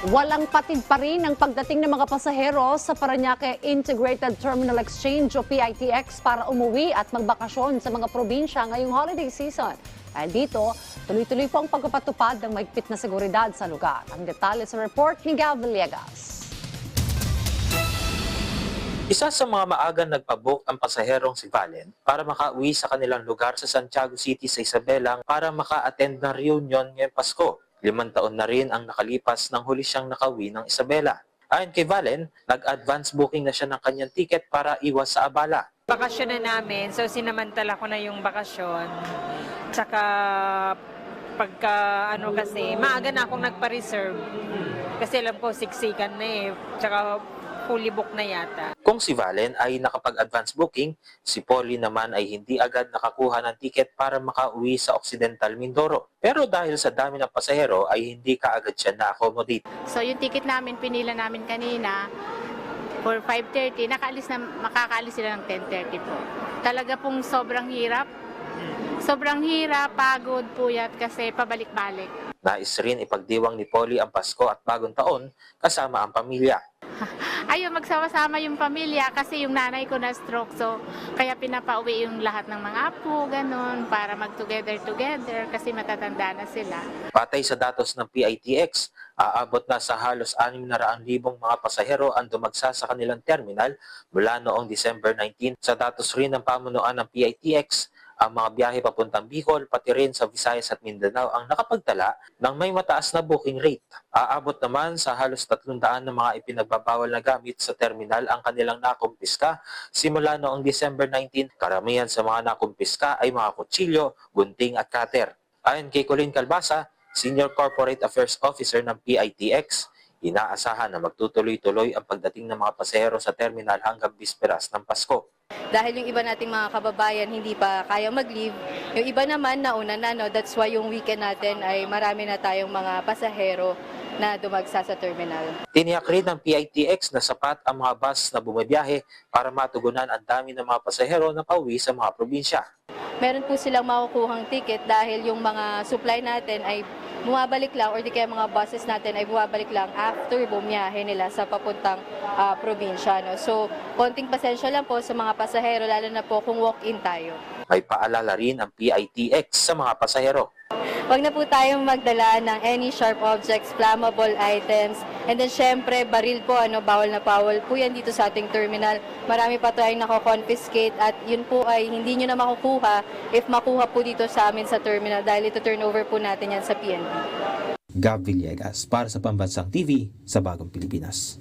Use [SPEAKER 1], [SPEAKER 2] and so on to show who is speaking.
[SPEAKER 1] Walang patid pa rin ang pagdating ng mga pasahero sa Parañaque Integrated Terminal Exchange o PITX para umuwi at magbakasyon sa mga probinsya ngayong holiday season. Dahil dito, tuloy-tuloy po ang pagpapatupad ng mahigpit na seguridad sa lugar. Ang detalye sa report ni Gal Villegas.
[SPEAKER 2] Isa sa mga maagang nagpabook ang pasaherong si Valen para makauwi sa kanilang lugar sa Santiago City sa Isabelang para maka-attend ng reunion ngayong Pasko. 5 taon na rin ang nakalipas nang huli siyang nakauwi ng Isabela. Ayon kay Valen, nag-advance booking na siya ng kanyang ticket para iwas sa abala.
[SPEAKER 3] Bakasyon na namin, so sinamantala ko na yung bakasyon. Tsaka kasi, maaga na akong nagpa-reserve. Kasi alam ko, siksikan na eh. Tsaka fully book na yata.
[SPEAKER 2] Kung si Valen ay nakapag-advance booking, si Polly naman ay hindi agad nakakuha ng ticket para makauwi sa Occidental Mindoro. Pero dahil sa dami ng pasahero ay hindi kaagad siya na-accommodate.
[SPEAKER 4] So yung ticket namin, pinila namin kanina for 5:30, makakaalis sila ng 10:30 po. Talaga pong sobrang hirap. Sobrang hirap, pagod, puyat kasi pabalik-balik.
[SPEAKER 2] Nais rin ipagdiwang ni Polly ang Pasko at Bagong Taon kasama ang pamilya.
[SPEAKER 4] Ayaw magsama-sama yung pamilya kasi yung nanay ko na stroke, so kaya pinapauwi yung lahat ng mga apo, ganun, para mag-together kasi matatanda na sila.
[SPEAKER 2] Patay sa datos ng PITX, aabot na sa halos 600,000 mga pasahero ang dumagsa sa kanilang terminal mula noong December 19. Sa datos rin ng pamunuan ng PITX, ang mga biyahe papuntang Bicol, pati rin sa Visayas at Mindanao ang nakapagtala ng may mataas na booking rate. Aabot naman sa halos 300 na mga ipinagbabawal na gamit sa terminal ang kanilang nakumpiska simula noong December 19. Karamihan sa mga nakumpiska ay mga kutsilyo, gunting at cutter. Ayon kay Colin Calbasa, Senior Corporate Affairs Officer ng PITX, inaasahan na magtutuloy-tuloy ang pagdating ng mga pasahero sa terminal hanggang bisperas ng Pasko.
[SPEAKER 5] Dahil yung iba nating mga kababayan hindi pa kaya mag-leave, yung iba naman nauna na, no? That's why yung weekend natin ay marami na tayong mga pasahero na dumagsa sa terminal.
[SPEAKER 2] Tiniyak rin ng PITX na sapat ang mga bus na bumibiyahe para matugunan ang dami ng mga pasahero na pauwi sa mga probinsya.
[SPEAKER 5] Meron po silang makukuhang ticket dahil yung mga supply natin ay bumabalik lang or di kaya mga buses natin ay bumabalik lang after bumiyahe nila sa papuntang probinsya. No? So, konting pasensya lang po sa mga pasahero, lalo na po kung walk-in tayo.
[SPEAKER 2] May paalala rin ang PITX sa mga pasahero.
[SPEAKER 5] Huwag na po tayong magdala ng any sharp objects, flammable items, and then syempre baril po, bawal na bawal po yan dito sa ating terminal. Marami pa tayong nako-confiscate at yun po ay hindi nyo na makukuha if makuha po dito sa amin sa terminal dahil ito turnover po natin yan sa PNP.
[SPEAKER 6] Gab Villegas para sa Pambansang TV sa Bagong Pilipinas.